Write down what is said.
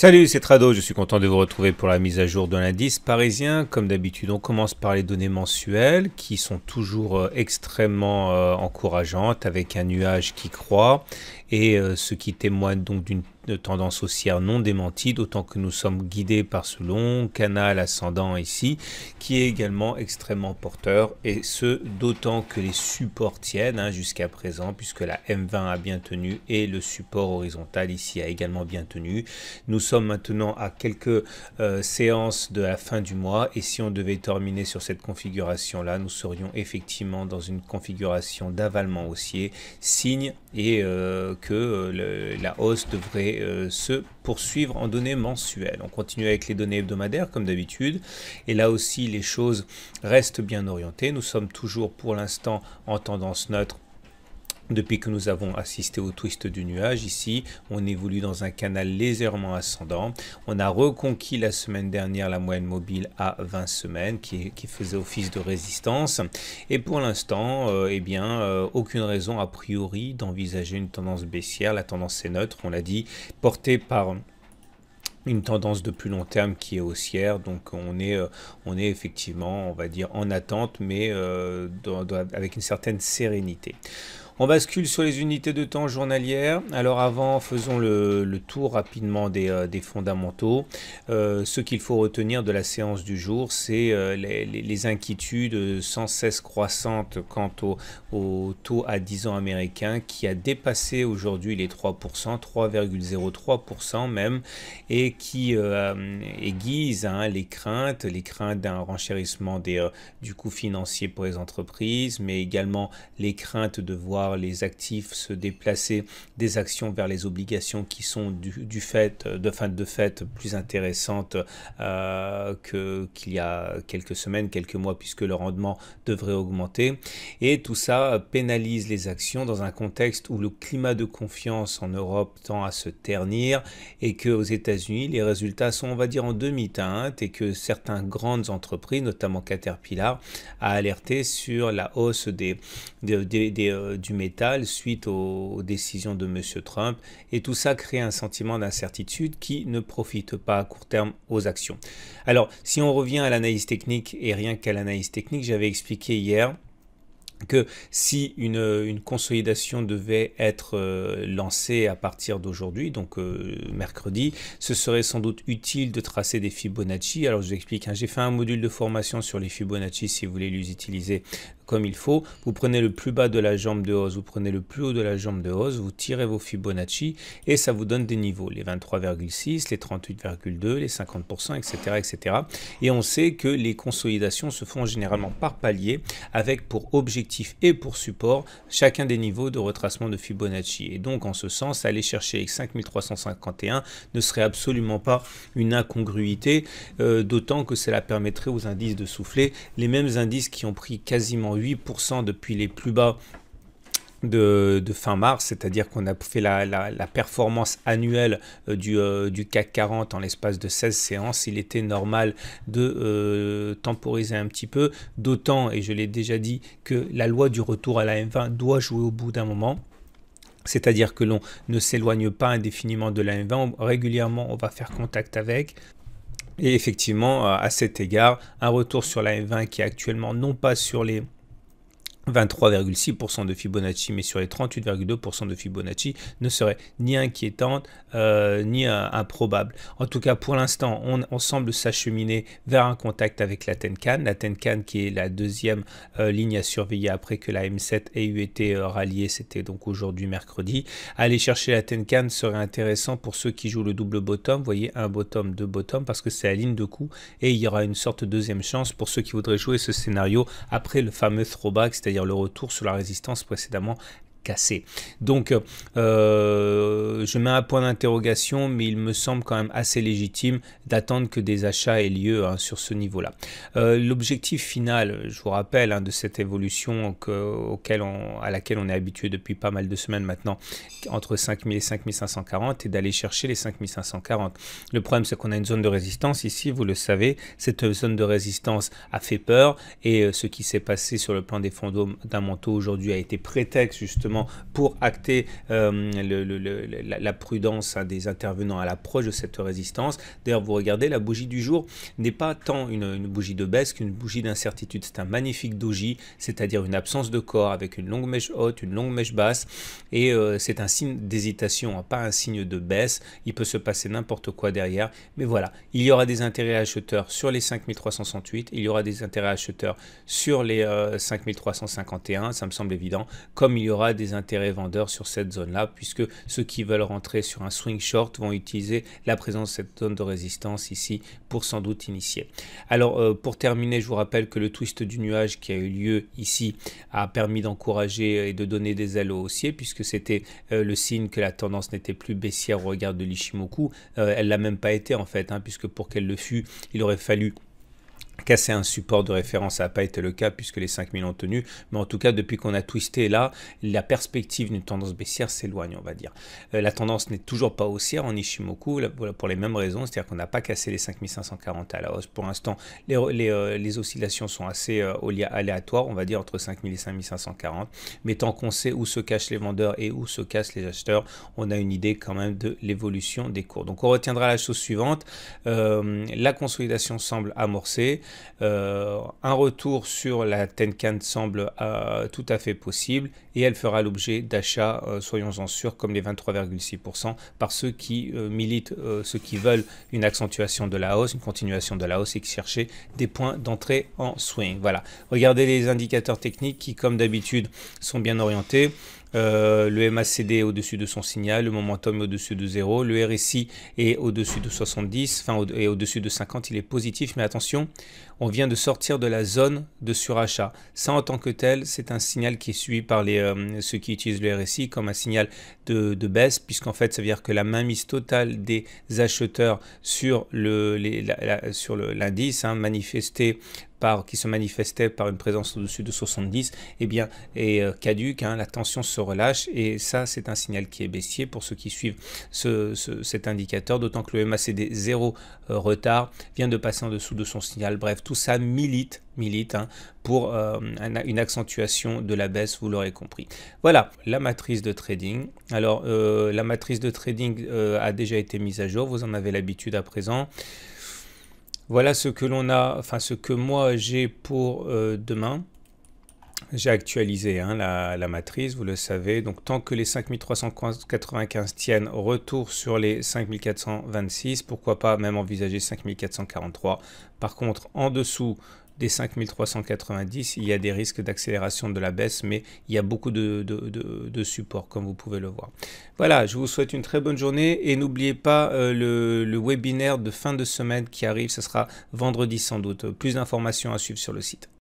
Salut, c'est Trado, je suis content de vous retrouver pour la mise à jour de l'indice parisien. Comme d'habitude, on commence par les données mensuelles qui sont toujours extrêmement encourageantes avec un nuage qui croît et ce qui témoigne donc d'une tendance haussière non démentie, d'autant que nous sommes guidés par ce long canal ascendant ici qui est également extrêmement porteur, et ce d'autant que les supports tiennent jusqu'à présent, puisque la M20 a bien tenu et le support horizontal ici a également bien tenu. Nous sommes maintenant à quelques séances de la fin du mois, et si on devait terminer sur cette configuration là, nous serions effectivement dans une configuration d'avalement haussier, signe que la hausse devrait se poursuivre en données mensuelles. On continue avec les données hebdomadaires comme d'habitude, et là aussi les choses restent bien orientées. Nous sommes toujours pour l'instant en tendance neutre depuis que nous avons assisté au twist du nuage. Ici, on évolue dans un canal légèrement ascendant. On a reconquis la semaine dernière la moyenne mobile à 20 semaines qui faisait office de résistance. Et pour l'instant, aucune raison a priori d'envisager une tendance baissière. La tendance est neutre, on l'a dit, portée par une tendance de plus long terme qui est haussière. Donc on est effectivement, on va dire, en attente, mais avec une certaine sérénité. On bascule sur les unités de temps journalières. Alors avant, faisons le tour rapidement des fondamentaux. Ce qu'il faut retenir de la séance du jour, c'est les inquiétudes sans cesse croissantes quant au taux à 10 ans américain qui a dépassé aujourd'hui les 3%, 3,03% même, et qui aiguise les craintes d'un renchérissement du coût financier pour les entreprises, mais également les craintes de voir les actifs se déplacer des actions vers les obligations qui sont de fait plus intéressantes qu'il y a quelques semaines, quelques mois, puisque le rendement devrait augmenter. Et tout ça pénalise les actions dans un contexte où le climat de confiance en Europe tend à se ternir, et qu'aux États-Unis, les résultats sont, on va dire, en demi-teinte, et que certaines grandes entreprises, notamment Caterpillar, a alerté sur la hausse du métal suite aux décisions de M. Trump, et tout ça crée un sentiment d'incertitude qui ne profite pas à court terme aux actions. Alors, si on revient à l'analyse technique, et rien qu'à l'analyse technique, j'avais expliqué hier que si une consolidation devait être lancée à partir d'aujourd'hui, donc mercredi, ce serait sans doute utile de tracer des Fibonacci. Alors je vous explique, j'ai fait un module de formation sur les Fibonacci si vous voulez les utiliser comme il faut. Vous prenez le plus bas de la jambe de hausse, vous prenez le plus haut de la jambe de hausse, vous tirez vos Fibonacci et ça vous donne des niveaux, les 23,6, les 38,2, les 50%, etc., etc. Et on sait que les consolidations se font généralement par palier, avec pour objectif et pour support chacun des niveaux de retracement de Fibonacci. Et donc en ce sens, aller chercher 5351 ne serait absolument pas une incongruité, d'autant que cela permettrait aux indices de souffler, les mêmes indices qui ont pris quasiment 8% depuis les plus bas de fin mars, c'est-à-dire qu'on a fait la performance annuelle du CAC 40 en l'espace de 16 séances. Il était normal de temporiser un petit peu, d'autant, et je l'ai déjà dit, que la loi du retour à la M20 doit jouer au bout d'un moment. C'est-à-dire que l'on ne s'éloigne pas indéfiniment de la M20, régulièrement on va faire contact avec. Et effectivement, à cet égard, un retour sur la M20 qui est actuellement non pas sur les 23,6% de Fibonacci, mais sur les 38,2% de Fibonacci, ne serait ni inquiétante ni improbable. En tout cas, pour l'instant, on semble s'acheminer vers un contact avec la Tenkan. La Tenkan qui est la deuxième ligne à surveiller après que la M7 ait été ralliée, c'était donc aujourd'hui mercredi. Aller chercher la Tenkan serait intéressant pour ceux qui jouent le double bottom. Vous voyez, un bottom, deux bottom, parce que c'est la ligne de coup, et il y aura une sorte de deuxième chance pour ceux qui voudraient jouer ce scénario après le fameux throwback, c'est-à-dire le retour sur la résistance précédemment cassé. Donc je mets un point d'interrogation, mais il me semble quand même assez légitime d'attendre que des achats aient lieu sur ce niveau là. L'objectif final, je vous rappelle, de cette évolution à laquelle on est habitué depuis pas mal de semaines maintenant, entre 5000 et 5540, et d'aller chercher les 5540. Le problème, c'est qu'on a une zone de résistance ici, vous le savez. Cette zone de résistance a fait peur, et ce qui s'est passé sur le plan des fondamentaux aujourd'hui a été prétexte justement simplement pour acter la prudence des intervenants à l'approche de cette résistance. D'ailleurs, vous regardez, la bougie du jour n'est pas tant une bougie de baisse qu'une bougie d'incertitude. C'est un magnifique doji, c'est-à-dire une absence de corps avec une longue mèche haute, une longue mèche basse, et c'est un signe d'hésitation, hein, pas un signe de baisse. Il peut se passer n'importe quoi derrière, mais voilà, il y aura des intérêts acheteurs sur les 5368, il y aura des intérêts acheteurs sur les 5351, ça me semble évident, comme il y aura des intérêts vendeurs sur cette zone-là, puisque ceux qui veulent rentrer sur un swing short vont utiliser la présence de cette zone de résistance ici pour sans doute initier. Alors pour terminer, je vous rappelle que le twist du nuage qui a eu lieu ici a permis d'encourager et de donner des ailes aux haussiers, puisque c'était le signe que la tendance n'était plus baissière au regard de l'Ishimoku. Elle l'a même pas été en fait, hein, puisque pour qu'elle le fût, il aurait fallu casser un support de référence. Ça n'a pas été le cas puisque les 5000 ont tenu, mais en tout cas depuis qu'on a twisté là, la perspective d'une tendance baissière s'éloigne, on va dire. La tendance n'est toujours pas haussière en Ishimoku, voilà, pour les mêmes raisons, c'est-à-dire qu'on n'a pas cassé les 5540 à la hausse. Pour l'instant, les oscillations sont assez aléatoires, on va dire entre 5000 et 5540, mais tant qu'on sait où se cachent les vendeurs et où se cachent les acheteurs, on a une idée quand même de l'évolution des cours. Donc on retiendra la chose suivante, la consolidation semble amorcée. Un retour sur la Tenkan semble tout à fait possible et elle fera l'objet d'achats, soyons-en sûrs, comme les 23,6% par ceux qui militent, ceux qui veulent une accentuation de la hausse, une continuation de la hausse et qui cherchaient des points d'entrée en swing. Voilà, regardez les indicateurs techniques qui, comme d'habitude, sont bien orientés. Le MACD est au-dessus de son signal, le momentum est au-dessus de 0, le RSI est au-dessus de 70, enfin et au-dessus de 50, il est positif, mais attention, on vient de sortir de la zone de surachat. Ça en tant que tel, c'est un signal qui est suivi par ceux qui utilisent le RSI comme un signal de baisse, puisqu'en fait ça veut dire que la mainmise totale des acheteurs sur l'indice, hein, qui se manifestait par une présence au-dessus de 70, eh bien, est caduque, hein, la tension se relâche et ça, c'est un signal qui est baissier pour ceux qui suivent cet indicateur, d'autant que le MACD 0 retard vient de passer en dessous de son signal. Bref, tout ça milite hein, pour une accentuation de la baisse, vous l'aurez compris. Voilà, la matrice de trading. Alors, la matrice de trading a déjà été mise à jour, vous en avez l'habitude à présent. Voilà ce que l'on a, enfin ce que moi j'ai pour demain. J'ai actualisé hein, la matrice, vous le savez. Donc tant que les 5395 tiennent, retour sur les 5426, pourquoi pas même envisager 5443. Par contre, en dessous des 5390, il y a des risques d'accélération de la baisse, mais il y a beaucoup de supports, comme vous pouvez le voir. Voilà, je vous souhaite une très bonne journée et n'oubliez pas le webinaire de fin de semaine qui arrive, ce sera vendredi sans doute. Plus d'informations à suivre sur le site.